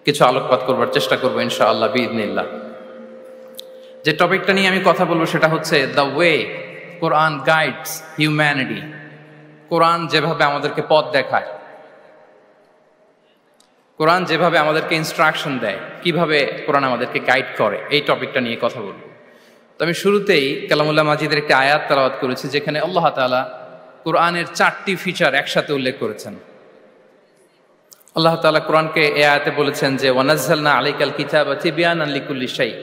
কিছু আলোকপাত করবার চেষ্টা করবো ইনশাআল্লাহ বিইذনিল্লাহ। যে টপিকটা নিয়ে আমি কথা বলবো সেটা হচ্ছে the way Quran guides humanity. Quran যেভাবে আমাদেরকে পথ দেখায়, কোরআন যেভাবে আমাদেরকে ইনস্ট্রাকশন দেয়, কিভাবে কোরআন আমাদেরকে গাইড করে, এই টপিকটা নিয়ে কথা বলবো। তো আমি শুরুতেই কালামুল্লাহ মাজিদের একটি আয়াত তেলাওয়াত করেছি যেখানে আল্লাহ তাআলা কোরআনের 4টি ফিচার একসাথে উল্লেখ করেছেন। আল্লাহ তাআলা কোরআনকে এই আয়াতে বলেছেন যে ওয়ানাজ্জালনা আলাইকাল কিতাবা তিবয়ানান লিকুল্লি শাই।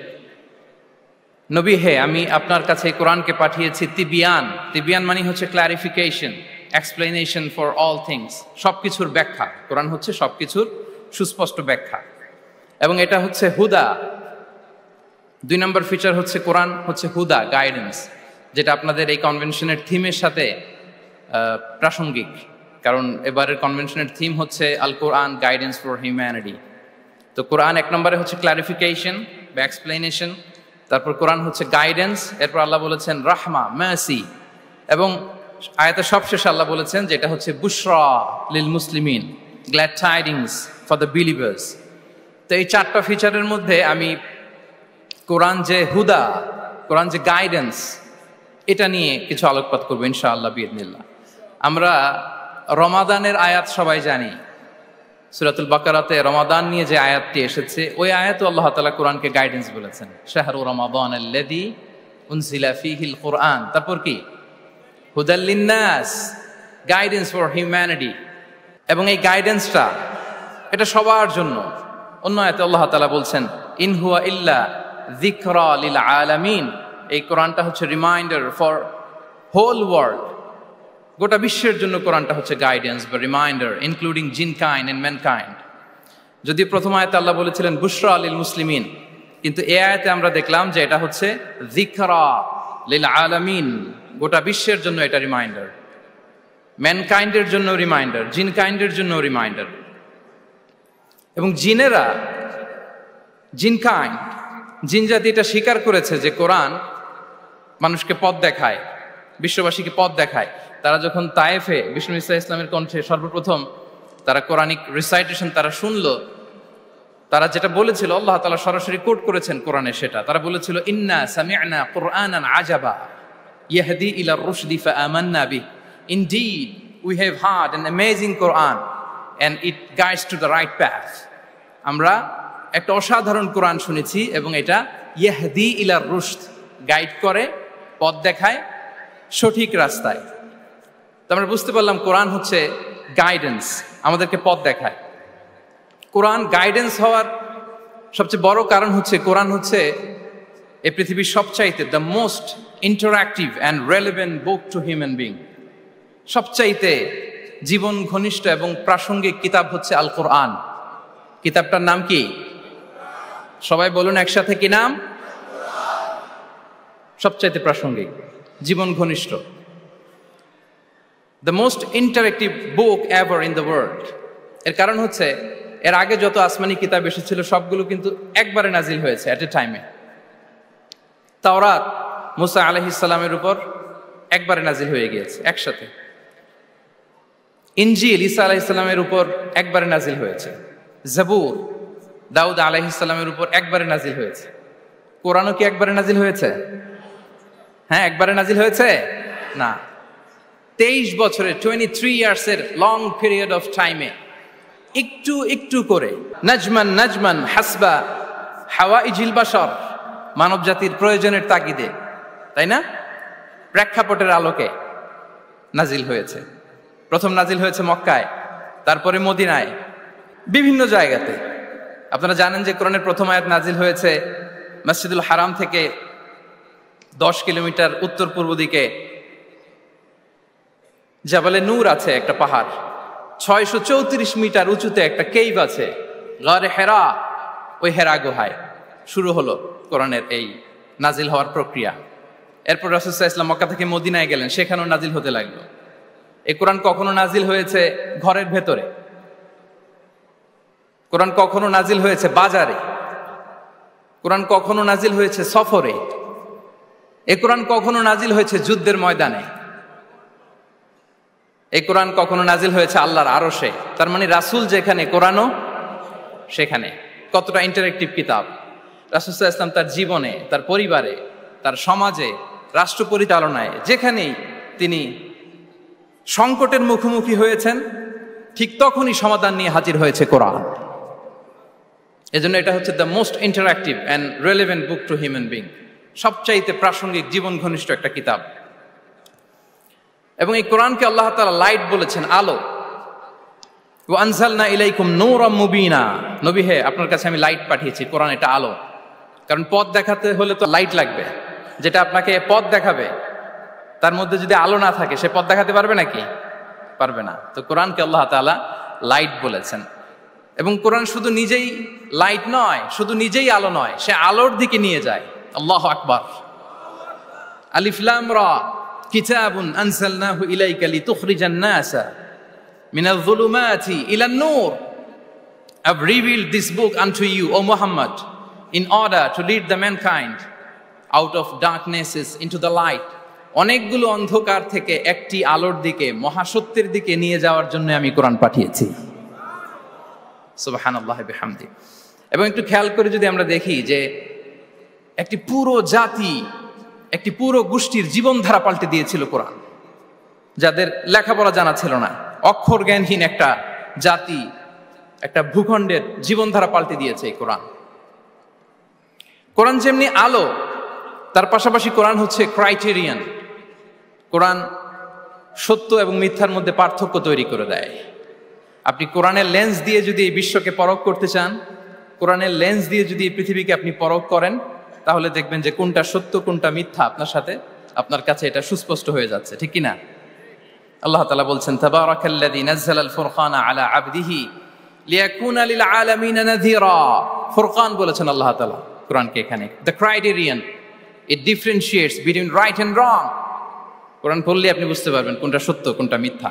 নবী হে, আমি আপনার কাছে কোরআনকে পাঠিয়েছি তিবিয়ান। তিবিয়ান মানে হচ্ছে clarification, explanation for all things, সবকিছুর ব্যাখ্যা। কোরআন হচ্ছে সবকিছুর সুস্পষ্ট ব্যাখ্যা, এবং এটা হচ্ছে হুদা। 2 নম্বর ফিচার হচ্ছে কোরআন হচ্ছে হুদা, গাইডেন্স, যেটা আপনাদের এই কনভেনশনের থিমের সাথে প্রাসঙ্গিক, কারণ এবারের কনভেনশনের থিম হচ্ছে আল কোরআন গাইডেন্স ফর হিউম্যানিটি। তো কোরআন 1 নম্বরে হচ্ছে ক্লারিফিকেশন বা এক্সপ্লেনেশন, তারপর কোরআন হচ্ছে গাইডেন্স, এরপর আল্লাহ বলেছেন রাহমা, মার্সি, এবং আয়াতের সবশেষে আল্লাহ বলেছেন যে এটা হচ্ছে বুশরা লিল মুসলিমিন, glad tidings for the believers. তো এই 4টা ফিচারের মধ্যে আমি কোরআন যে হুদা, কোরআন যে গাইডেন্স, এটা নিয়ে কিছু আলোকপাত করবো ইনশাআল্লাহ বিইذনিল্লাহ। আমরা রমাদানের আয়াত সবাই জানি, সূরাতুল বাকারাতে রমাদান নিয়ে যে আয়াতটি এসেছে ওই আয়াতে আল্লাহ তাআলা কোরআনকে গাইডেন্স বলেছেন, শাহরু রমাদানাল্লাযী উনজিলা ফীহিল কুরআন। তারপর কি? হুদাল লিন্নাস, গাইডেন্স ফর হিউম্যানিটি। এবং এই গাইডেন্সটা এটা সবার জন্য। অন্য আয়াতে আল্লাহ তাআলা বলছেন ইন হুয়া ইল্লা যিকরা লিল আলামিন। এই কোরআনটা হচ্ছে রিমাইন্ডার ফর হোল ওয়ার্ল্ড, গোটা বিশ্বের জন্য কোরআনটা হচ্ছে গাইডেন্স বা reminder, including jinnkind and mankind. যদি প্রথম আয়াতে আল্লাহ বলেছিলেন বুশরা লিল মুসলিমিন, কিন্তু এই আয়াতে আমরা দেখলাম যে এটা হচ্ছে যিকরা লিল আলামিন, গোটা বিশ্বের জন্য এটা রিমাইন্ডার, ম্যানকাইন্ডের জন্য রিমাইন্ডার, জিনকাইন্ডের জন্য রিমাইন্ডার। এবং জিনেরা, জিনকাইন্ড, জিন জাতি এটা স্বীকার করেছে যে কোরআন মানুষকে পথ দেখায়, বিশ্ববাসীকে পথ দেখায়। তারা যখন তায়েফে বিষ্ণু ইসা ইসলামের কণ্ঠে সর্বপ্রথম তারা কোরআনিক রিসাইটেশন তারা শুনলো, তারা যেটা বলেছিল আল্লাহ তাআলা সরাসরি কোট করেছেন কোরআনে, সেটা তারা বলেছিল ইন্না সামি'না কুরআনান আজাবা ইয়াহদি ইলা রুশদি ফাআমান্না বিহি, indeed we have heard an amazing Quran and it guides to the right path. আমরা একটা অসাধারণ কোরআন শুনেছি এবং এটা ইয়াহদি ইলা রুশদ, গাইড করে, পথ দেখায় সঠিক রাস্তায়। তো আমরা বুঝতে পারলাম কোরআন হচ্ছে গাইডেন্স, আমাদেরকে পথ দেখায়। কোরআন গাইডেন্স হওয়ার সবচেয়ে বড় কারণ হচ্ছে কোরআন হচ্ছে এই পৃথিবীর সবচাইতে the most interactive and relevant book to human being. সবচাইতে জীবন ঘনিষ্ঠ এবং প্রাসঙ্গিক কিতাব হচ্ছে আল কোরআন। কিতাবটার নাম কি? সবাই বলুন একসাথে, কি নাম? সবচাইতে প্রাসঙ্গিক, জীবন ঘনিষ্ঠ, the most interactive book ever in the world. এর কারণ হচ্ছে এর আগে যত আসমানি কিতাব এসেছিল সবগুলো কিন্তু একবারে নাজিল হয়েছে এট এ টাইমে। তাওরাত মুসা আলাইহিস সালামের উপর একবারে নাজিল হয়ে গিয়েছে একসাথে। ইনজিল ঈসা আলাইহিস সালামের উপর একবারে নাজিল হয়েছে। জাবুর দাউদ আলাইহিস সালামের উপর একবারে নাজিল হয়েছে। কোরআনও কি একবারে নাজিল হয়েছে? হ্যাঁ, একবারে নাজিল হয়েছে না, 23 বছরের 23 ইয়ার্সের লং পিরিয়ড অফ টাইমে একটু একটু করে নাজমান নাজমান হাসবা হাওয়াইজিল বাশার, মানব জাতির প্রয়োজনের তাগিদে, তাই না, প্রেক্ষাপটের আলোকে নাজিল হয়েছে। প্রথম নাজিল হয়েছে মক্কায়, তারপরে মদিনায়, বিভিন্ন জায়গাতে। আপনারা জানেন যে কোরআনের প্রথম আয়াত নাজিল হয়েছে মসজিদুল হারাম থেকে 10 কিলোমিটার উত্তর পূর্ব দিকে জাবালে নূর আছে, একটা পাহাড়, 634 মিটার উঁচুতে একটা কেইভ আছে, গারে হেরা। ওই হেরা গুহায় শুরু হলো কোরআনের এই নাজিল হওয়ার প্রক্রিয়া। এরপর রাসূল সাল্লাল্লাহু আলাইহি ওয়াসাল্লাম মক্কা থেকে মদিনায় গেলেন, সেখানেও নাজিল হতে লাগলো। এই কোরআন কখনো নাজিল হয়েছে ঘরের ভেতরে, কোরআন কখনো নাজিল হয়েছে বাজারে, কোরআন কখনো নাজিল হয়েছে সফরে, এই কোরআন কখনো নাজিল হয়েছে যুদ্ধের ময়দানে, এই কোরআন কখনো নাজিল হয়েছে আল্লাহর আরশে। তার মানে রাসূল যেখানে কোরআনও সেখানে। কতটা ইন্টারেক্টিভ কিতাব। রাসূল সাল্লাল্লাহু আলাইহি ওয়াসাল্লাম তার জীবনে, তার পরিবারে, তার সমাজে, রাষ্ট্র পরিচালনায় যেখানেই তিনি সংকটের মুখোমুখি হয়েছেন, ঠিক তখনই সমাধান নিয়ে হাজির হয়েছে কোরআন। এজন্য এটা হচ্ছে the most interactive and relevant book to human being, সবচাইতে প্রাসঙ্গিক, জীবন ঘনিষ্ঠ একটা কিতাব। এবং এই কোরআনকে আল্লাহ তাআলা লাইট বলেছেন, আলো। ওয়া আনজালনা ইলাইকুম নূরাম মুবিনা, নবী হে, আপনার কাছে আমি লাইট পাঠিয়েছি। কোরআন এটা আলো, কারণ পথ দেখাতে হলে তো লাইট লাগবে। যেটা আপনাকে পথ দেখাবে তার মধ্যে যদি আলো না থাকে, সে পথ দেখাতে পারবে নাকি? পারবে না। তো কোরআনকে আল্লাহ তাআলা লাইট বলেছেন। এবং কোরআন শুধু নিজেই লাইট নয়, শুধু নিজেই আলো নয়, সে আলোর দিকে নিয়ে যায়। আল্লাহু আকবার। আলিফ লাম রা, কিতাবুন আনজালনাহু ইলাইকা লিতুখরিজান নাসা মিনাল যুলুমাতি ইলান নূর। I've revealed this book unto you, O Muhammad, in order to lead the mankind out of darknesses into the light. অনেকগুলো অন্ধকার থেকে একটি আলোর দিকে, মহাসত্যের দিকে নিয়ে যাওয়ার জন্য আমি কোরআন পাঠিয়েছি। সুবহানাল্লাহ বিহামদি। এবং একটু খেয়াল করে যদি আমরা দেখি যে একটি পুরো জাতি, একটি পুরো গোষ্ঠীর জীবনধারা পাল্টে দিয়েছিল কোরআন, যাদের লেখাপড়া জানা ছিল না, অক্ষর জ্ঞানহীন একটা জাতি, একটা ভূখণ্ডের জীবনধারা পাল্টে দিয়েছে এই কোরআন। কোরআন যেমনি আলো, তার পাশাপাশি কোরআন হচ্ছে ক্রাইটেরিয়ান। কোরআন সত্য এবং মিথ্যার মধ্যে পার্থক্য তৈরি করে দেয়। আপনি কোরআনের লেন্স দিয়ে যদি এই বিশ্বকে পরখ করতে চান, কোরআনের লেন্স দিয়ে যদি এই পৃথিবীকে আপনি পরখ করেন, তাহলে দেখবেন যে কোনটা সত্য কোনটা মিথ্যা আপনার সাথে, আপনার কাছে এটা সুস্পষ্ট হয়ে যাচ্ছে, ঠিক কি না? আল্লাহ তাআলা বলছেন, তাবারাকাল্লাযী নাযালাল ফুরকানা আলা আবদিহি লিয়াকুনা লিল আলামিনা নাযীরা। ফুরকান বলেছেন আল্লাহ তাআলা কোরআনকে এখানে। The criterion, it differentiates between right and wrong. কোরআন পড়লে আপনি বুঝতে পারবেন কোনটা সত্য কোনটা মিথ্যা।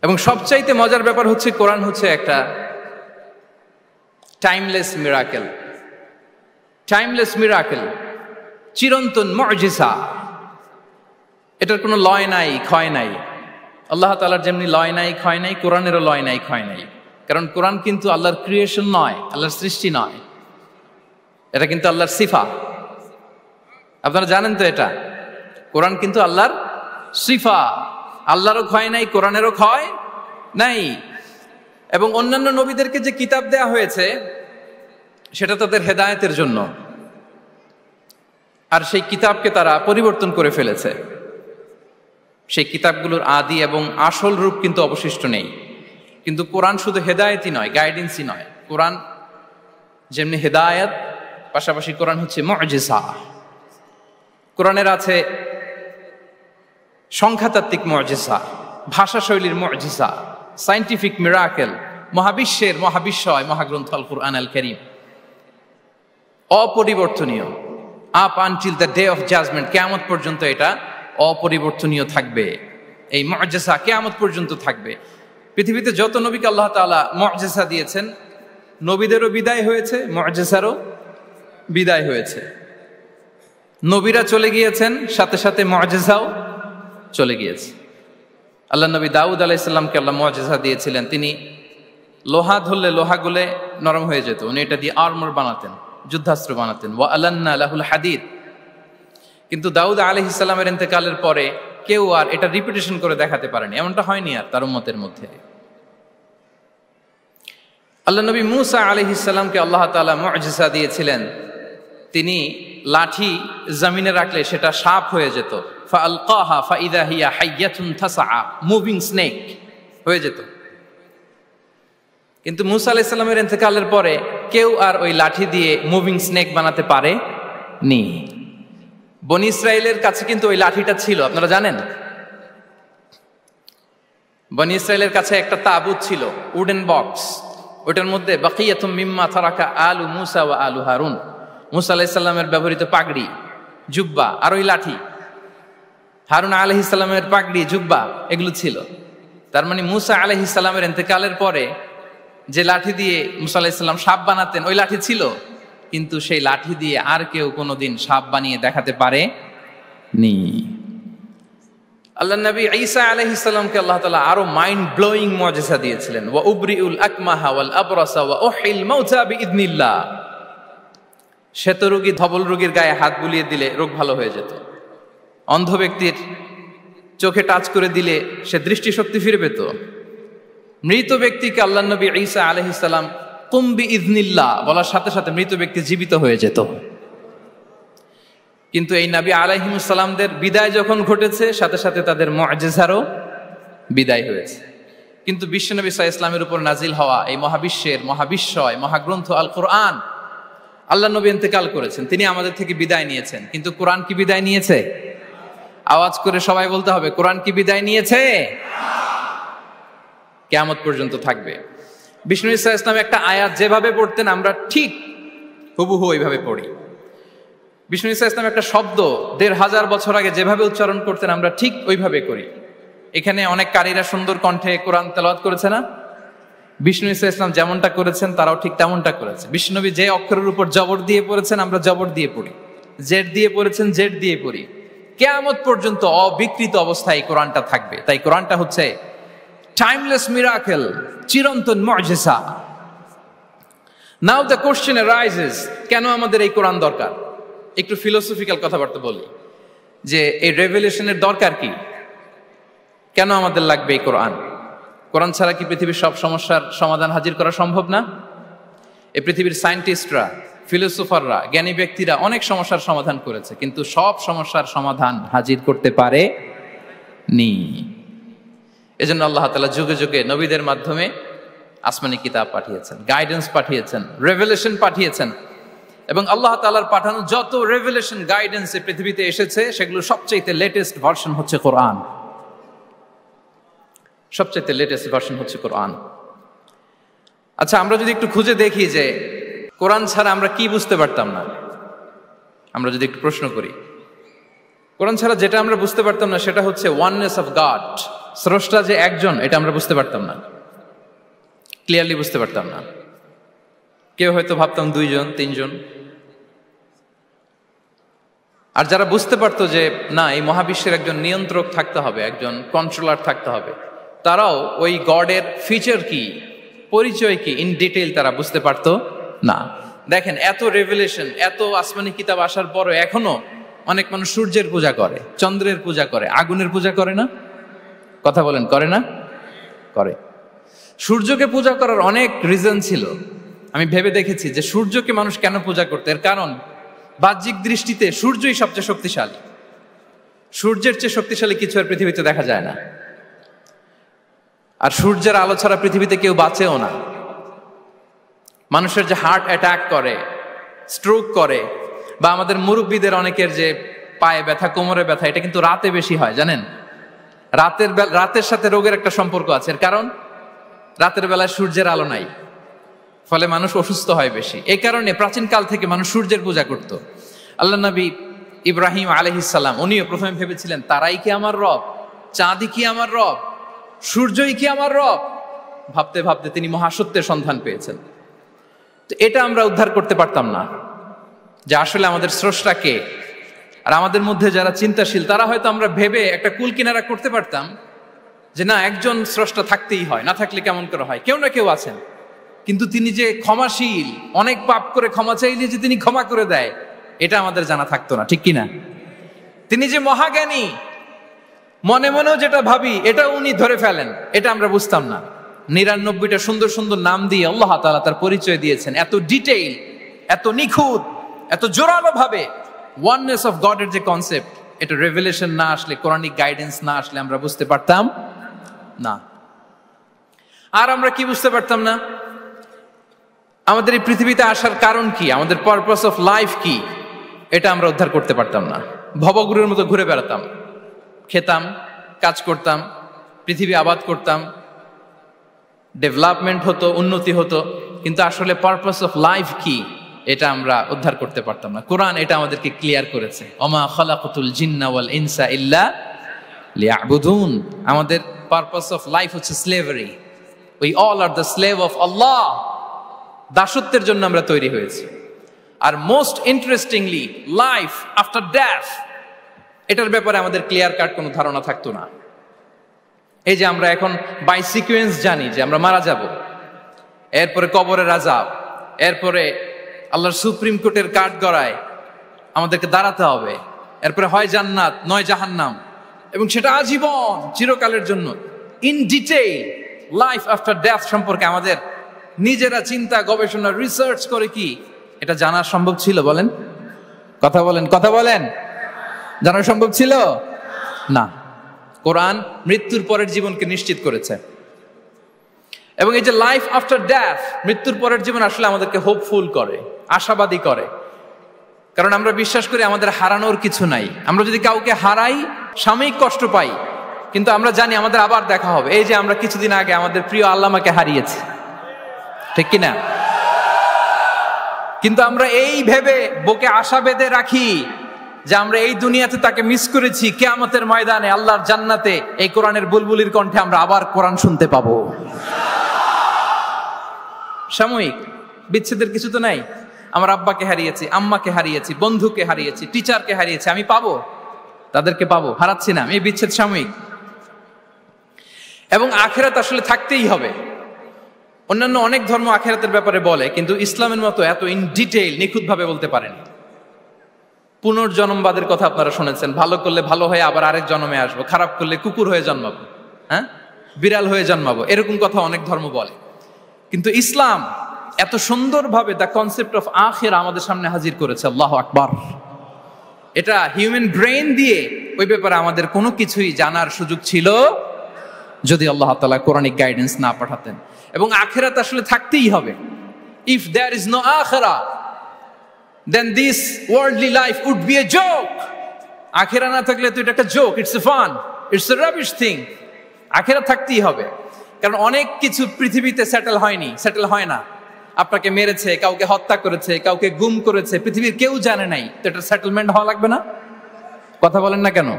এবং সবচাইতে মজার ব্যাপার হচ্ছে, কোরআন হচ্ছে একটা টাইমলেস মিরাকেল। টাইমলেস মিরাকেল, চিরন্তন মুজিজা। এটার কোনো লয় নাই, ক্ষয় নাই। আল্লাহ তাআলার যেমনি লয় নাই, ক্ষয় নাই, কোরআনেরও লয় নাই, ক্ষয় নাই। কারণ কোরআন কিন্তু আল্লাহর ক্রিয়েশন নয়, আল্লাহর সৃষ্টি নয়, এটা কিন্তু আল্লাহর সিফা। আপনারা জানেন তো এটা, কোরআন কিন্তু আল্লাহর সিফা। আল্লাহরও ক্ষয় নাই, কোরআনেরও ক্ষয় নাই। এবং অন্যান্য নবীদেরকে যে কিতাব দেয়া হয়েছে সেটা তাদের হেদায়েতের জন্য, আর সেই কিতাবকে তারা পরিবর্তন করে ফেলেছে। সেই কিতাবগুলোর আদি এবং আসল রূপ কিন্তু অবশিষ্ট নেই। কিন্তু কোরআন শুধু হেদায়েতই নয়, গাইডেন্সই নয়। কোরআন যেমনি হেদায়েত, পাশাপাশি কোরআন হচ্ছে মুজিজা। কোরআনের আছে সংখ্যাতাত্ত্বিক মুজিজা, ভাষা শৈলীর মুজিজা, সায়েন্টিফিক মিরাকেল, মহাবিশ্বের মহাবিশ্বয় মহাগ্রন্থ আল কুরআন আল কারীম অপরিবর্তনীয়। Up until the day of judgement, কিয়ামত পর্যন্ত এটা অপরিবর্তনীয় থাকবে। এই মুজিজা কিয়ামত পর্যন্ত থাকবে। পৃথিবীতে যত নবীকে আল্লাহ তাআলা মুজিজা দিয়েছেন, নবীদেরও বিদায় হয়েছে, মুজিজারও বিদায় হয়েছে। নবীরা চলে গিয়েছেন, সাথে সাথে মুজিজাও চলে গিয়েছে। আল্লাহ নবী দাউদ আলাইহিস সালামকে আল্লাহ মুজিজা দিয়েছিলেন। তিনি লোহা ধরলে লোহা গলে নরম হয়ে যেত, উনি এটা দিয়ে আর্মর বানাতেন, যুদ্ধাস্ত্র বানাতেন। ওয়া আলান্না লাহুল হাদিদ। কিন্তু দাউদ আলাইহিস সালামের ইন্তেকালের পরে কেউ আর এটা রিপিটেশন করে দেখাতে পারেনি, এমনটা হয়নি আর তার উম্মতের মধ্যে। আল্লাহ নবী মূসা আলাইহিস সালামকে আল্লাহ তাআলা মুজিজা দিয়েছিলেন। তিনি লাঠি জমিনে রাখলে সেটা সাপ হয়ে যেত। ফাআলকাহা ফাইদা হিয়া হাইয়াতুন তাসআ, মুভিং স্নেক হয়ে যেত। কিন্তু মূসা আলাইহিস সালামের ইন্তেকালের পরে কেউ আর ওই লাঠি দিয়ে মুভিং স্নেক বানাতে পারে নি। বনি ইসরাইলের কাছে কিন্তু ওই লাঠিটা ছিল, আপনারা জানেন। বনি ইসরাইলের কাছে একটা তাবুত ছিল, উডেন বক্স, ওটার মধ্যে বাকিয়াতুম মিম্মা তারাকা আলু মূসা ওয়া আলু হারুন, মূসা আলাইহিস সালামের ব্যবহৃত পাগড়ি, জুব্বা, আর ওই লাঠি, হারুন আলাইহিস সালামের পাগড়ি, জুব্বা, এগুলো ছিল। তার মানে মূসা আলাইহিস সালামের ইন্তেকালের পরে যে লাঠি দিয়ে মূসা আলাইহিস সালাম সাপ বানাতেন, ওই লাঠি ছিল, কিন্তু সেই লাঠি দিয়ে আর কেউ কোনোদিন সাপ বানিয়ে দেখাতে পারে নি। আল্লাহ নবী ঈসা আলাইহিস সালামকে আল্লাহ তাআলা আরো মাইন্ড ব্লোয়িং মুজিজা দিয়েছিলেন, ওয়া উবরিউল আকমাহা ওয়াল আবরাসা ওয়া উহিল মাউতা বিইذনিল্লাহ। শ্বেত রোগী ধবল রোগীর গায়ে হাত বুলিয়ে দিলে রোগ ভালো হয়ে যেত। অন্ধ ব্যক্তির চোখে টাচ করে দিলে সে দৃষ্টিশক্তি ফিরে পেত। মৃত ব্যক্তিকে আল্লাহ নবী ঈসা আলাইহিস সালাম কুম বিইذনিল্লাহ বলার সাথে সাথে মৃত ব্যক্তি জীবিত হয়ে যেত। কিন্তু এই নবী আলাইহিমুস সালামদের বিদায় যখন ঘটেছে, সাথে সাথে তাদের মুআজিজারও বিদায় হয়েছে। কিন্তু বিশ্বনবী সাল্লাল্লাহু আলাইহি ওয়াসাল্লামের উপর নাজিল হওয়া এই মহাবিশ্বের মহাবিশ্বয় মহাগ্রন্থ আল কোরআন, আল্লাহ নবী ইন্তেকাল করেছেন, তিনি আমাদের থেকে বিদায় নিয়েছেন। কিন্তু কোরআন কি বিদায় নিয়েছে? আওয়াজ করে সবাই বলতে হবে, কোরআন কি বিদায় নিয়েছে? কিয়ামত পর্যন্ত থাকবে। বিষ্ণু ইসা ইসলাম একটা আয়াত যেভাবে পড়তেন আমরা ঠিক হুবহু ওইভাবে পড়ি। বিষ্ণু ইসা ইসলাম একটা শব্দ ১৫০০ বছর আগে যেভাবে উচ্চারণ করতেন আমরা ঠিক ওইভাবে করি। এখানে অনেক কারীরা সুন্দর কণ্ঠে কোরআন তেলাওয়াত করেছে না? বিষ্ণু ইসা ইসলাম যেমনটা করেছেন তারাও ঠিক তেমনটা করেছে। বিষ্ণুনবী যে অক্ষরের উপর জবর দিয়ে পড়েছেন আমরা জবর দিয়ে পড়ি, জেড দিয়ে পড়েছেন জেড দিয়ে পড়ি। কিয়ামত পর্যন্ত অবিকৃত অবস্থায় এই কোরআনটা থাকবে। তাই কোরআনটা হচ্ছে টাইমলেস মিরাকেল, চিরন্তন মুআজিজা। নাও দ্য কোশ্চেন অ্যারাইজেস, কেন আমাদের এই কোরআন দরকার? একটু ফিলোসফিক্যাল কথাবার্তা বলি যে এই রেভেলেশনের দরকার কি, কেন আমাদের লাগবে এই কোরআন? কোরআন ছাড়া কি পৃথিবীর সব সমস্যার সমাধান হাজির করা সম্ভব না? এই পৃথিবীর সায়েন্টিস্টরা, ফিলোসোফাররা, জ্ঞানী ব্যক্তিরা অনেক সমস্যার সমাধান করেছে, কিন্তু সব সমস্যার সমাধান হাজির করতে পারে নি। এজন্য আল্লাহ তাআলা যুগে যুগে নবীদের মাধ্যমে আসমানি কিতাব পাঠিয়েছেন, গাইডেন্স পাঠিয়েছেন, রেভেলেশন পাঠিয়েছেন। এবং আল্লাহ তাআলার পাঠানো যত রেভেলেশন গাইডেন্স এই পৃথিবীতে এসেছে সেগুলো সবচেয়ে লেটেস্ট ভার্সন হচ্ছে কোরআন। সবচেয়ে লেটেস্ট ভার্সন হচ্ছে কোরআন। আচ্ছা, আমরা যদি একটু খুঁজে দেখি যে কোরআন ছাড়া আমরা কি বুঝতে পারতাম না, আমরা যদি একটু প্রশ্ন করি, কোরআন ছাড়া যেটা আমরা বুঝতে পারতাম না সেটা হচ্ছে ওয়াননেস অফ গড, স্রষ্টা যে একজন, এটা আমরা বুঝতে পারতাম না, ক্লিয়ারলি বুঝতে পারতাম না। কেউ হয়তো ভাবতাম দুইজন তিনজন। আর যারা বুঝতে পারতো যে না, এই মহাবিশ্বের একজন নিয়ন্ত্রক থাকতে হবে, একজন কন্ট্রোলার থাকতে হবে, তারাও ওই গডের ফিচার কি, পরিচয় কি, ইন ডিটেইল তারা বুঝতে পারতো না। দেখেন, এত রেভেলেশন, এত আসমানি কিতাব আসার পরও এখনো অনেক মানুষ সূর্যের পূজা করে, চন্দ্রের পূজা করে, আগুনের পূজা করে না? কথা বলেন, করে না? করে। সূর্যকে পূজা করার অনেক রিজন ছিল। আমি ভেবে দেখেছি যে সূর্যকে মানুষ কেন পূজা করতে, এর কারণ বাহ্যিক দৃষ্টিতে সূর্যই সবচেয়ে শক্তিশালী। সূর্যের চেয়ে শক্তিশালী কিছু আর পৃথিবীতে দেখা যায় না। আর সূর্যের আলো ছাড়া পৃথিবীতে কেউ বাঁচেও না। মানুষের যে হার্ট অ্যাটাক করে, স্ট্রোক করে, বা আমাদের মুরব্বীদের অনেকের যে পায়ে ব্যথা, কোমরে ব্যথা, এটা কিন্তু রাতে বেশি হয়, জানেন? রাতের সাথে রোগের একটা সম্পর্ক আছে। এর কারণ রাতের বেলায় সূর্যের আলো নাই, ফলে মানুষ অসুস্থ হয় বেশি। এই কারণে প্রাচীনকাল থেকে মানুষ সূর্যের পূজা করত। আল্লাহ নবী ইব্রাহিম আলাইহিস সালাম, উনিও প্রথমে ভেবেছিলেন তারাই কি আমার রব, চাঁদই কি আমার রব, সূর্যই কি আমার রব। ভাবতে ভাবতে তিনি মহাসত্যের সন্ধান পেয়েছেন। তো এটা আমরা উদ্ধার করতে পারতাম না যে আসলে আমাদের স্রষ্টা কে। আর আমাদের মধ্যে যারা চিন্তাশীল তারা হয়তো আমরা ভেবে একটা কুল কিনারা করতে পারতাম যে না, একজন স্রষ্টা থাকতেই হয়, না থাকলে কেমন করে হয়, কেউ না কেউ আছেন। কিন্তু তিনি যে ক্ষমাশীল, অনেক পাপ করে ক্ষমা চাইলে যে তিনি ক্ষমা করে দেয়, এটা আমাদের জানা থাকতো না, ঠিক কিনা? তিনি যে মহাজ্ঞানী, মনে মনেও যেটা ভাবি এটা উনি ধরে ফেলেন, এটা আমরা বুঝতাম না। ৯৯টা সুন্দর সুন্দর নাম দিয়ে আল্লাহ তাআলা তার পরিচয় দিয়েছেন, এত ডিটেইল, এত নিখুঁত, এত জোরালো ভাবে। ওয়াননেস অফ গডের যে কনসেপ্ট, এটা রেভেলেশন না আসলে, কোরআনিক গাইডেন্স না আসলে আমরা বুঝতে পারতাম না। আর আমরা কি বুঝতে পারতাম না? আমাদের এই পৃথিবীতে আসার কারণ কি, আমাদের পারপাস অফ লাইফ কি, এটা আমরা উদ্ধার করতে পারতাম না। ভবঘুরের মতো ঘুরে বেড়াতাম, খেতাম, কাজ করতাম, পৃথিবী আবাদ করতাম, ডেভেলপমেন্ট হতো, উন্নতি হতো, কিন্তু আসলে পারপাস অফ লাইফ কি এটা আমরা উদ্ধার করতে পারতাম না। কোরআন এটা আমাদেরকে ক্লিয়ার করেছে, ওমা খালাকাতুল জিন্না ওয়াল ইনসা ইল্লা লিয়াবুদুন। আমাদের পারপাস অফ লাইফ হচ্ছে slavery. We all are the slave of Allah. দাসত্বের জন্য আমরা তৈরি হয়েছি। আর most interestingly, life after death, এটার ব্যাপারে আমাদের ক্লিয়ার কাট কোনো ধারণা থাকতো না। এই যে আমরা এখন বাই সিকোয়েন্স জানি যে আমরা মারা যাব, এরপরে কবরের আযাব, এরপরে আল্লাহর সুপ্রিম কোর্টের কাঠ গড়ায় আমাদেরকে দাঁড়াতে হবে, এরপরে হয় জান্নাত নয় জাহান্নাম, এবং সেটা আজীবন চিরকালের জন্য। In detail life after death সম্পর্কে আমাদের নিজেরা চিন্তা গবেষণা রিসার্চ করে কি এটা জানা সম্ভব ছিল? বলেন, কথা বলেন, কথা বলেন। জানা সম্ভব ছিল না। কোরআন মৃত্যুর পরের জীবনকে নিশ্চিত করেছে, এবং এই যে লাইফ আফটার ডেথ, মৃত্যুর পরের জীবন আসলে আমাদেরকে হোপফুল করে, আশাবাদী করে। কারণ আমরা বিশ্বাস করি আমাদের হারানোর কিছু নাই। আমরা যদি কাউকে হারাই সাময়িক কষ্ট পাই, কিন্তু আমরা জানি আমাদের আবার দেখা হবে। এই যে আমরা কিছুদিন আগে আমাদের প্রিয় আল্লামাকে হারিয়েছি, ঠিক কিনা? কিন্তু আমরা এই ভেবে বুকে আশা বেঁধে রাখি যে আমরা এই দুনিয়াতে তাকে মিস করেছি, কিয়ামতের ময়দানে আল্লাহর জান্নাতে এই কোরআনের বুলবুলির কণ্ঠে আমরা আবার কোরআন শুনতে পাবো। সাময়িক বিচ্ছেদের কিছু তো নাই। আমার আব্বাকে হারিয়েছি, আম্মাকে হারিয়েছি, বন্ধুকে হারিয়েছি, টিচারকে হারিয়েছি, আমি পাবো, তাদেরকে পাবো, হারাচ্ছি না। এই বিচ্ছেদ সাময়িক। এবং আখিরাত আসলে থাকতেই হবে। অন্যান্য অনেক ধর্ম আখিরাতের ব্যাপারে বলে, কিন্তু ইসলামের মতো এত ইন ডিটেইল নিখুঁত ভাবে বলতে পারেনি। পুনর্জন্মবাদের কথা আপনারা শুনেছেন, ভালো করলে ভালো হয়ে আবার আরেক জন্মে আসবো, খারাপ করলে কুকুর হয়ে জন্মাবো, হ্যাঁ, বিড়াল হয়ে জন্মাবো, এরকম কথা অনেক ধর্ম বলে। কিন্তু ইসলাম এত সুন্দরভাবে দ্য কনসেপ্ট অফ আখিরা আমাদের সামনে হাজির করেছে। আল্লাহু আকবার। এটা হিউম্যান ব্রেইন দিয়ে ওই ব্যাপারে আমাদের কোনো কিছুই জানার সুযোগ ছিল যদি আল্লাহ তাআলা কোরআনিক গাইডেন্স না পাঠাতেন। এবং আখিরাত আসলে থাকতেই হবে। ইফ দেয়ার ইজ নো আখিরা, then this worldly life would be a joke. আখিরা না থাকলে তো এটা একটা joke, it's a fun, it's a rubbish thing. আখিরা থাকতেই হবে, কারণ অনেক কিছু পৃথিবীতে সেটেল হয়নি, সেটেল হয় না। আপনাকে মেরেছে, কাউকে হত্যা করেছে, কাউকে গুম করেছে, পৃথিবীর কেউ জানে নাই, তো এটা সেটেলমেন্ট হওয়া লাগবে না? কথা বলেন না কেন?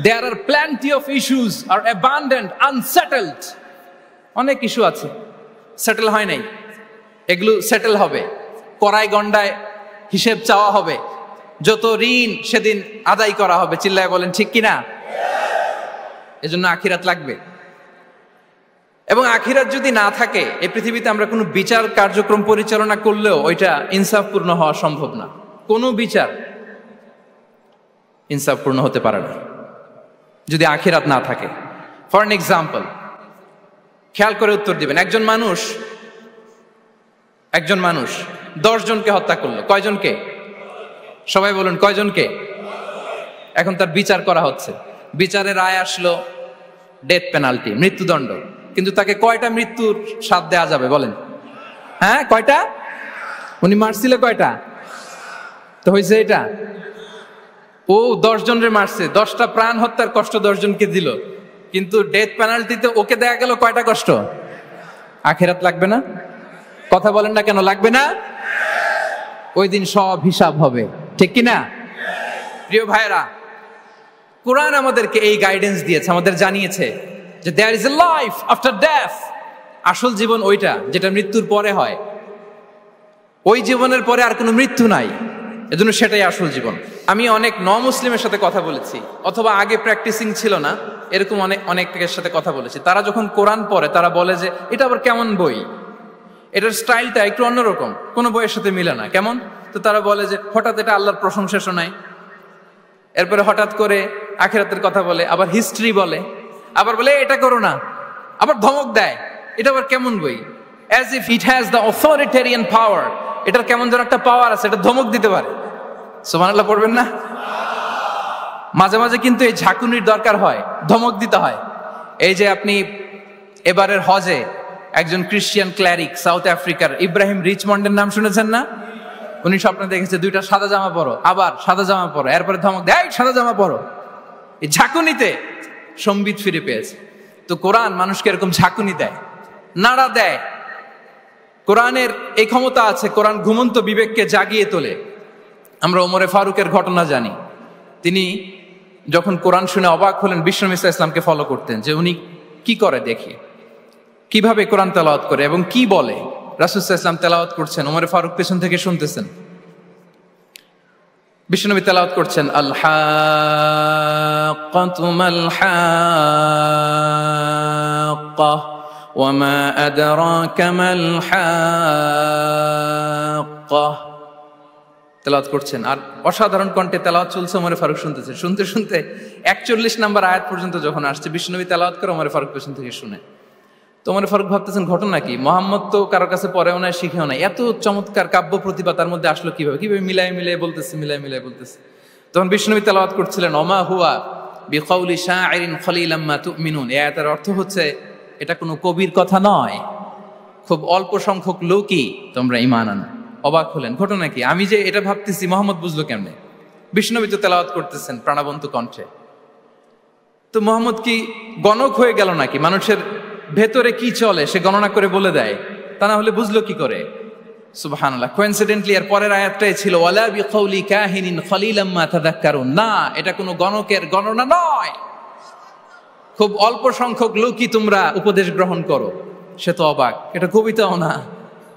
There are plenty of issues are abandoned, unsettled. অনেক ইস্যু আছে, সেটেল হয় নাই, এগুলো সেটেল হবে। কড়াই গন্ডায় হিসেব চাওয়া হবে, যত ঋণ সেদিন আদায় করা হবে। চিল্লায় বলেন ঠিক কিনা? এজন্য আখিরাত লাগবে। এবং আখিরাত যদি না থাকে, এই পৃথিবীতে আমরা কোনো বিচার কার্যক্রম পরিচালনা করলেও ওইটা ইনসাফপূর্ণ হওয়া সম্ভব না। কোনো বিচার ইনসাফপূর্ণ হতে পারে না যদি আখিরাত না থাকে। ফর এন এক্সাম্পল, খেয়াল করে উত্তর দিবেন। একজন মানুষ 10 জনকে হত্যা করলো। কয়জনকে? সবাই বলুন, কয়জনকে? এখন তার বিচার করা হচ্ছে, বিচারের রায় আসলো ডেথ পেনাল্টি, মৃত্যুদণ্ড। কিন্তু তাকে কয়টা মৃত্যুর স্বাদ দেওয়া যাবে বলেন? হ্যাঁ, কয়টা? উনি মারছিল কয়টা? তো হয়েছে এটা, ও 10 জনের মারছে, 10টা প্রাণ হত্যার কষ্ট 10 জনকে দিল, কিন্তু ডেথ পেনাল্টিতে ওকে দেয়া গেল কয়টা কষ্ট? আখিরাত লাগবে না? কথা বলেন না কেন? লাগবে না? ওই দিন সব হিসাব হবে, ঠিক কিনা? প্রিয় ভাইরা, কোরআন আমাদেরকে এই গাইডেন্স দিয়েছে, আমাদের জানিয়েছে যে there is a life after death. আসল জীবন ওইটা যেটা মৃত্যুর পরে হয়। ওই জীবনের পরে আর কোনো মৃত্যু নাই, এজন্য সেটাই আসল জীবন। আমি অনেক মুসলিমের সাথে কথা বলেছি, অথবা আগে প্র্যাকটিসিং ছিল না এরকম অনেকের সাথে কথা বলেছি। তারা যখন কোরআন পড়ে তারা বলে যে এটা আবার কেমন বই, এটার স্টাইলটা একটু অন্যরকম, কোনো বইয়ের সাথে মিলে না। কেমন? তো তারা বলে যে হঠাৎ এটা আল্লাহর প্রশংসা শোনায়, এরপরে হঠাৎ করে আখিরাতের কথা বলে, আবার হিস্ট্রি বলে, আবার বলে এটা করো না, আবার ধমক দেয়। এটা আবার কেমন বই? As if it has the authoritarian পাওয়ার। এটার কেমন যেন একটা পাওয়ার আছে, এটা ধমক দিতে পারে। সুবহানাল্লাহ পড়বেন না? মাঝে মাঝে কিন্তু এই ঝাঁকুনির দরকার হয়, ধমক দিতে হয়। এই যে আপনি এবারের হজে একজন ক্রিশ্চিয়ান ক্ল্যারিক সাউথ আফ্রিকার ইব্রাহিম রিচমন্ডের নাম শুনেছেন না? উনি স্বপ্নে দেখেছে 2টা সাদা জামা পরো, আবার সাদা জামা পরো, এরপরে ধমক দেয় সাদা জামা পরো। এই ঝাঁকুনিতে সম্বিত ফিরে পেয়েছে। তো কোরআন মানুষকে এরকম ঝাঁকুনি দেয়, নাড়া দেয়। কোরআনের এই ক্ষমতা আছে, কোরআন ঘুমন্ত বিবেককে জাগিয়ে তোলে। আমরা ওমরে ফারুকের ঘটনা জানি। তিনি যখন কোরআন শুনে অবাক হলেন, বিশ্বনবী সাল্লাল্লাহু আলাইহি ওয়াসাল্লামকে ফলো করতেন যে উনি কি করে দেখি, কিভাবে কোরআন তেলাওয়াত করে এবং কি বলে। রাসূল সাল্লাল্লাহু আলাইহি ওয়াসাল্লাম তেলাওয়াত করছেন, ওমরে ফারুক পেছন থেকে শুনতেছেন। বিশ্বনবী তেলাওয়াত করছেন, আল হাক্কাতু মাল হাক্কাহ ওয়া মা আদরাকা মাল হাক্কাহ। তেলাওয়াত করছেন আর অসাধারণ কণ্ঠে তেলাওয়াত চলছে। ওমর ফারুক শুনতেছে, শুনতে শুনতে 41 নম্বর আয়াত পর্যন্ত যখন আসছে, বিশ্বনবী তেলাওয়াত করে ওমর ফারুক পেছন থেকে শুনে। তো ওমর ফারুক ভাবতেছেন ঘটনা কি, মোহাম্মদ তো কারো কাছে পড়েও নাই, শিখেও নাই, এত চমৎকার কাব্য প্রতিভা তার মধ্যে আসলো কিভাবে, কিভাবে মিলাই মিলাই বলতেছে। তখন বিশ্বনবী তেলাওয়াত করছিলেন, ওমা হুয়া বিকাউলি শাইরিন খলিলাম মা তুমিনুন। এই আয়াতের অর্থ হচ্ছে এটা কোনো কবির কথা নয়, খুব অল্প সংখ্যক লোকই তোমরা ঈমান আনো। অবাক হলেন, ঘটনা কি, আমি যে এটা ভাবতেছি মোহাম্মদ বুঝলো কেমনে? বিশ্বনবী তো তেলাওয়াত করতেছেন প্রাণবন্ত কণ্ঠে। তো মোহাম্মদ কি গণক হয়ে গেল নাকি? মানুষের ভেতরে কি চলে সে গণনা করে বলে দেয়, তা না হলে বুঝলো কি করে? সুবহানাল্লাহ। কোইন্সিডেন্টলি এর পরের আয়াতটাই ছিল ওয়ালা বিকাউলি কাহিনিন খলিলাম মা তাযাক্কারুন। না, এটা কোনো গণকের গণনা নয়, খুব অল্প সংখ্যক লোকই তোমরা উপদেশ গ্রহণ করো। সে তো অবাক, এটা কবিতাও না,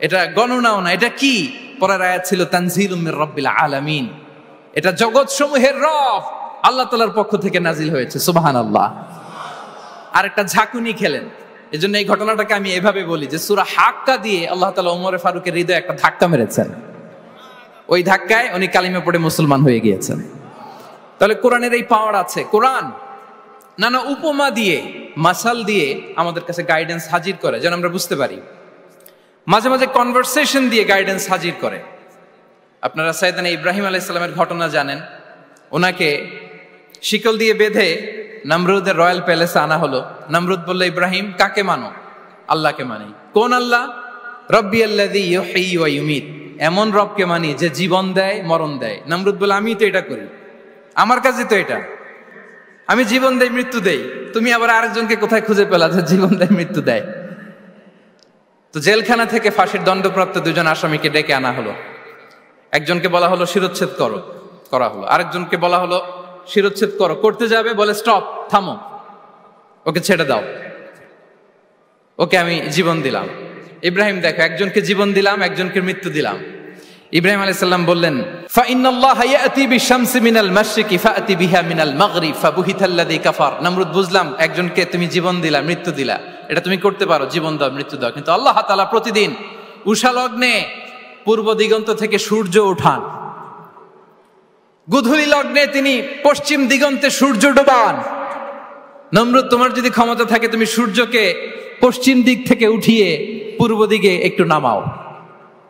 এটা গণনাও না, এটা কি? পরের আয়াত ছিল তানজিলুম মির রাব্বিল আলামিন, এটা জগৎ সমূহের রব আল্লাহ তাআলার পক্ষ থেকে নাজিল হয়েছে। সুবহানাল্লাহ। আর একটা ঝাঁকুনি খেলেন। এজন্য এই ঘটনাটাকে আমি এভাবে বলি যে সূরা হাক্কা দিয়ে আল্লাহ তাআলা ওমর ফারুকের হৃদয়ে একটা ধাক্কা মেরেছেন। ওই ধাক্কায় উনি কালিমা পড়ে মুসলমান হয়ে গিয়েছেন। তাহলে কোরআনের এই পাওয়ার আছে। কোরআন নানা উপমা দিয়ে, মাসাল দিয়ে আমাদের কাছে গাইডেন্স হাজির করে যেন আমরা বুঝতে পারি। মাঝে মাঝে কনভারসেশন দিয়ে গাইডেন্স হাজির করে। আপনারা সাইয়েদনা ইব্রাহিম আলাইহিস সালামের ঘটনা জানেন। ওনাকে শিকল দিয়ে বেঁধে নমরুদের রয়্যাল প্যালেসে আনা হলো। নমরুদ বলল, ইব্রাহিম কাকে মানো? আল্লাহকে মানি। কোন আল্লাহ? রব্বি আল্লাযী ইউহয়ী ওয়া ইউমীত, এমন রবকে মানি যে জীবন দেয় মরণ দেয়। নমরুদ বলে, আমি তো এটা করি, আমার কাজই তো এটা, আমি জীবন দেই মৃত্যু দেই, তুমি আবার আরেকজনকে কোথায় খুঁজে পেলা যে জীবন দেয় মৃত্যু দেয়? তো জেলখানা থেকে ফাঁসির দণ্ডপ্রাপ্ত দুজন আসামিকে ডেকে আনা হলো। একজনকে বলা হলো শিরোচ্ছেদ করা হলো, আরেকজনকে বলা হলো শিরোচ্ছেদ করতে যাবে, বলে স্টপ, থামো, ওকে ছেড়ে দাও, ওকে আমি জীবন দিলাম। ইব্রাহিম দেখো, একজনকে জীবন দিলাম, একজনকে মৃত্যু দিলাম। ইব্রাহিম আলাইহিস সালাম বললেন, ফাইন্নাল্লাহা ইয়াতি বিশ-শামসি মিনাল মাশরিকি ফাআতি বিহা মিনাল মাগরিব ফাবুহিতাল্লাযী কাফার। নমরুদ, বুঝলাম একজনকে তুমি জীবন দিলা, মৃত্যু দিলা, এটা তুমি করতে পারো, জীবন দাও মৃত্যু দাও, কিন্তু আল্লাহ তাআলা প্রতিদিন উষা লগ্নে পূর্ব দিগন্ত থেকে সূর্য উঠান, গোধূলি লগ্নে তিনি পশ্চিম দিগন্তে সূর্য ডোবান। নমরুদ, তোমার যদি ক্ষমতা থাকে তুমি সূর্যকে পশ্চিম দিক থেকে উঠিয়ে পূর্ব দিকে একটু নামাও।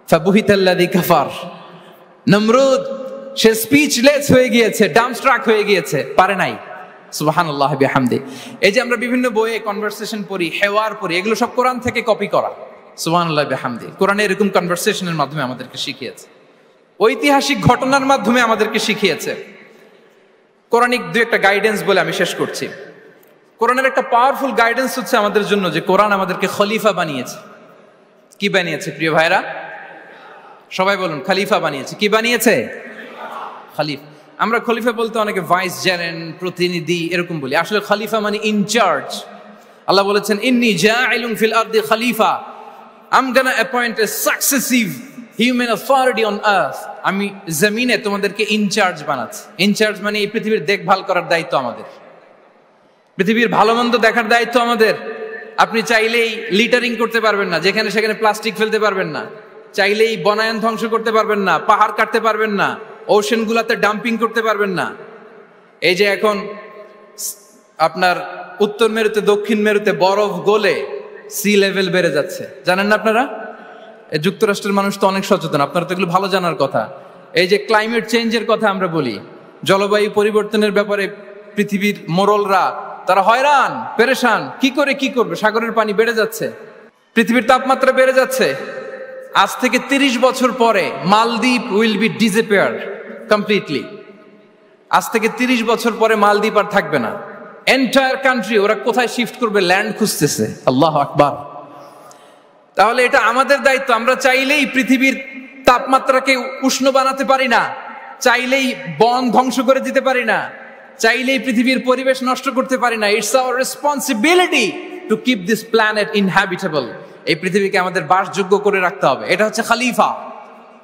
ফাবুহিতাল্লাযী কাফার। নমরুদ সে স্পিচলেস হয়ে গিয়েছে, ডামস্ট্রাক হয়ে গিয়েছে, পারে নাই। সুবহানাল্লাহ বিহামদি। এই যে আমরা বিভিন্ন বইয়ে কনভারসেশন পড়ি, হেওয়ার পড়ি, এগুলো সব কোরআন থেকে কপি করা। সুবহানাল্লাহ বিহামদি। কোরআনে এরকম কনভারসেশনের মাধ্যমে আমাদেরকে শিখিয়েছে, ঐতিহাসিক ঘটনার মাধ্যমে আমাদেরকে শিখিয়েছে। কোরআনিক দুই একটা গাইডেন্স বলে আমি শেষ করছি। কোরআনের একটা পাওয়ারফুল গাইডেন্স হচ্ছে আমাদের জন্য যে কোরআন আমাদেরকে খলিফা বানিয়েছে। কি বানিয়েছে প্রিয় ভাইরা? সবাই বলুন, খলিফা বানিয়েছে। কি বানিয়েছে? খলিফা। আমরা খলিফা বলতে অনেকে ভাইস জেনারেল, প্রতিনিধি এরকম বলি, আসলে খলিফা মানে ইনচার্জ। আল্লাহ বলেছেন, ইন্নী জাইলুন ফিল আরদি খলিফা, I am gonna appoint a successive human authority on earth. আমি জমিনে তোমাদেরকে ইনচার্জ বানাচ্ছি। ইনচার্জ মানে এই পৃথিবীর দেখভাল করার দায়িত্ব আমাদের, পৃথিবীর ভালো মন্দ দেখার দায়িত্ব আমাদের। আপনি চাইলেই লিটারিং করতে পারবেন না, যেখানে সেখানে প্লাস্টিক ফেলতে পারবেন না, চাইলেই বনায়ন ধ্বংস করতে পারবেন না, পাহাড় কাটতে পারবেন না, ওশেন গুলাতে ডাম্পিং করতে পারবেন না। এই যে এখন আপনার উত্তর মেরুতে দক্ষিণ মেরুতে বরফ গলে সি লেভেল বেড়ে যাচ্ছে, জানেন না আপনারা? যুক্তরাষ্ট্রের মানুষ তো অনেক সচেতন, আপনারা তো এগুলো ভালো জানার কথা। এই যে ক্লাইমেট চেঞ্জের কথা আমরা বলি, জলবায়ু পরিবর্তনের ব্যাপারে পৃথিবীর মোরলরা তারা হয়রান পেরেশান, কি করবে? সাগরের পানি বেড়ে যাচ্ছে, পৃথিবীর তাপমাত্রা বেড়ে যাচ্ছে। আজ থেকে 30 বছর পরে মালদ্বীপ উইল বি ডিসঅ্যাপিয়ার কমপ্লিটলি। আজ থেকে 30 বছর পরে মালদ্বীপ আর থাকবে না। এন্টায়ার কান্ট্রি ওরা কোথায় শিফট করবে, ল্যান্ড খুঁজতেছে। আল্লাহু আকবার। তাহলে এটা আমাদের দায়িত্ব। আমরা চাইলেই পৃথিবীর তাপমাত্রাকে উষ্ণ বানাতে পারি না, চাইলেই বন ধ্বংস করে দিতে পারি না, চাইলেই পৃথিবীর পরিবেশ নষ্ট করতে পারি না। It's our responsibility to keep this planet inhabitable. এই পৃথিবীকে আমাদের বাসযোগ্য করে রাখতে হবে। এটা হচ্ছে খলিফা,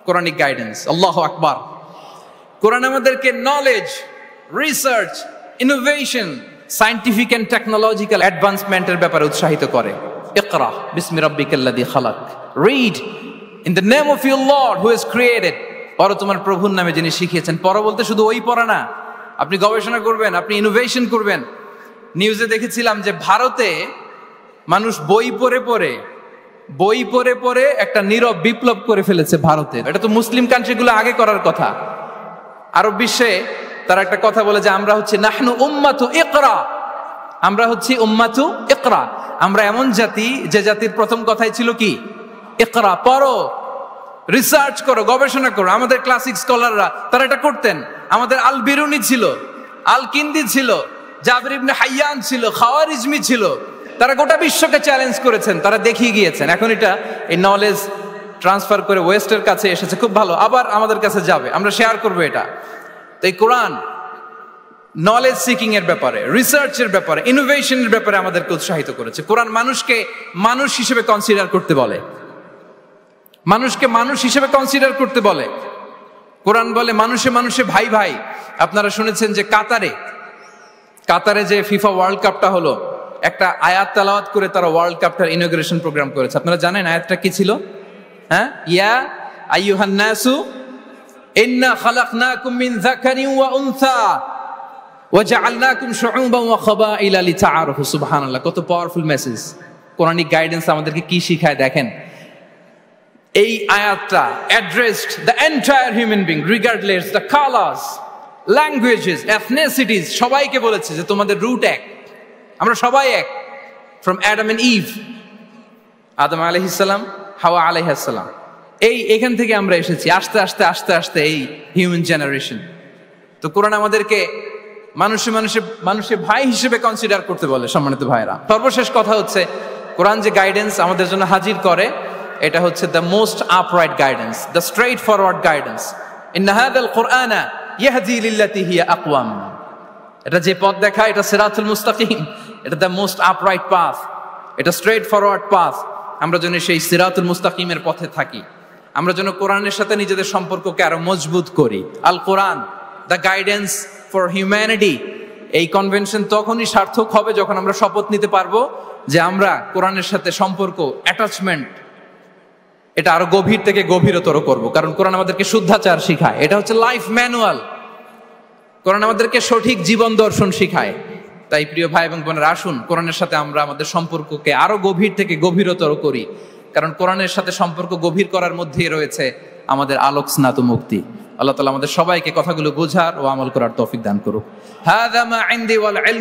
কোরআনিক গাইডেন্স। আল্লাহু আকবার। কোরআন আমাদেরকে knowledge, research, innovation, scientific and technological অ্যাডভান্সমেন্টের ব্যাপারে উৎসাহিত করে। ইকরা বিসমি রাব্বিকাল্লাযী খালাক, read in the name of your lord who has created. পড়ো তোমার প্রভুর নামে যিনি শিখিয়েছেন। পড়ো বলতে শুধু ওই পড়া না, আপনি গবেষণা করবেন, আপনি ইনোভেশন করবেন। নিউজে দেখেছিলাম যে ভারতে মানুষ বই পড়ে পড়ে একটা নীরব বিপ্লব করে ফেলেছে ভারতে। এটা তো মুসলিম কান্ট্রিগুলো আগে করার কথা। আরব বিশ্বে তারা একটা কথা বলে যে আমরা হচ্ছে নাহনু উম্মাতু ইকরা, আমরা হচ্ছি উম্মাতু ইকরা। আমরা এমন জাতি যে জাতির প্রথম কথাই ছিল কি? ইকরা, পড়ো, রিসার্চ করো, গবেষণা করো। আমাদের ক্লাসিক স্কলাররা তারা এটা করতেন। আমাদের আল বিরুনি ছিল, আল কিন্দি ছিল, জাবির ইবনে হাইয়ান ছিল, খাওয়ারিজমি ছিল। তারা গোটা বিশ্বকে চ্যালেঞ্জ করেছেন, তারা দেখিয়ে গিয়েছেন। এখন এটা এই নলেজ ট্রান্সফার করে ওয়েস্টের কাছে এসেছে, খুব ভালো, আবার আমাদের কাছে যাবে, আমরা শেয়ার করবো এটা। তো এই কোরআন নলেজ সিকিং এর ব্যাপারে, রিসার্চের ব্যাপারে, ইনোভেশনের ব্যাপারে আমাদেরকে উৎসাহিত করেছে। কোরআন মানুষকে মানুষ হিসেবে কনসিডার করতে বলে, মানুষকে মানুষ হিসেবে কনসিডার করতে বলে। কোরআন বলে মানুষে মানুষে ভাই ভাই। আপনারা শুনেছেন যে কাতারে যে ফিফা ওয়ার্ল্ড কাপটা হলো, একটা আয়াত তেলাওয়াত করে তারা ওয়ার্ল্ড কাপটার ইনগ্রেশন প্রোগ্রাম করেছে। আপনারা জানেন আয়াতটা কি ছিল? হ্যাঁ, ইয়া আইয়ুহান নাসু ইন্না খালাকনাকুম মিন যাকারিন ওয়া উনসা ওয়া জাআলনাকুম শুউবান ওয়া খাবাইলা লিতাআরাফু। সুবহানাল্লাহ, কত পাওয়ারফুল মেসেজ। কোরআনিক গাইডেন্স আমাদেরকে কি শিখায় দেখেন। এই আয়াতটা addressed the entire human being regardless the colours, languages, এথনিসিটিস, সবাইকে বলেছে যে তোমাদের রুট এক, আমরা সবাই এক। ফ্রম অ্যাডাম এন্ড ইভ, আদম আলাইহিস সালাম, হাওয়া আলাইহিস সালাম, এখান থেকে আমরা এসেছি। আস্তে আস্তে আস্তে আস্তে এই হিউম্যান জেনারেশন। তো কোরআন আমাদেরকে মানুষে ভাই হিসেবে কনসিডার করতে বলে। সম্মানিত ভাইরা, সর্বশেষ কথা হচ্ছে কোরআন যে গাইডেন্স আমাদের জন্য হাজির করে, এটা হচ্ছে the most upright guidance, the straightforward guidance. ইন্না হাযাল কুরআনা ইয়াহদি লিল্লাতী হিয়া আকওয়াম। এটা যে পথ দেখায়, এটা সিরাতুল মুস্তাকিম, এটা দ্য মোস্ট আপরাইট পাথ, এটা স্ট্রেইট ফরওয়ার্ড পাথ। আমরা যেন সেই সিরাতুল মুস্তাকিমের পথে থাকি, আমরা যেন কোরআনের সাথে নিজেদের সম্পর্ককে আরো মজবুত করি। আল কোরআন দ্য গাইডেন্স ফর হিউম্যানিটি। এই কনভেনশন তখনই সার্থক হবে যখন আমরা শপথ নিতে পারবো যে আমরা কোরআনের সাথে সম্পর্ক, অ্যাটাচমেন্ট, এটা আরো গভীর থেকে গভীরতর করব। কারণ কোরআন আমাদেরকে শুদ্ধাচার শিখায়, এটা হচ্ছে লাইফ ম্যানুয়াল। কোরআন আমাদেরকে সঠিক জীবন দর্শন শিখায়। তাই প্রিয় ভাই এবং বোনেরা, আসুন কোরআনের সাথে আমরা আমাদের সম্পর্ককে আরো গভীর থেকে গভীরতর করি। কারণ কোরআনের সাথে সম্পর্ক গভীর করার মধ্যেই রয়েছে আমাদের আলোক স্নাত মুক্তি। আল্লাহ তাআলা আমাদের সবাইকে কথাগুলো বোঝার ও আমল করার তৌফিক দান করুক। হাযা মা ইনদি ওয়াল ইলম।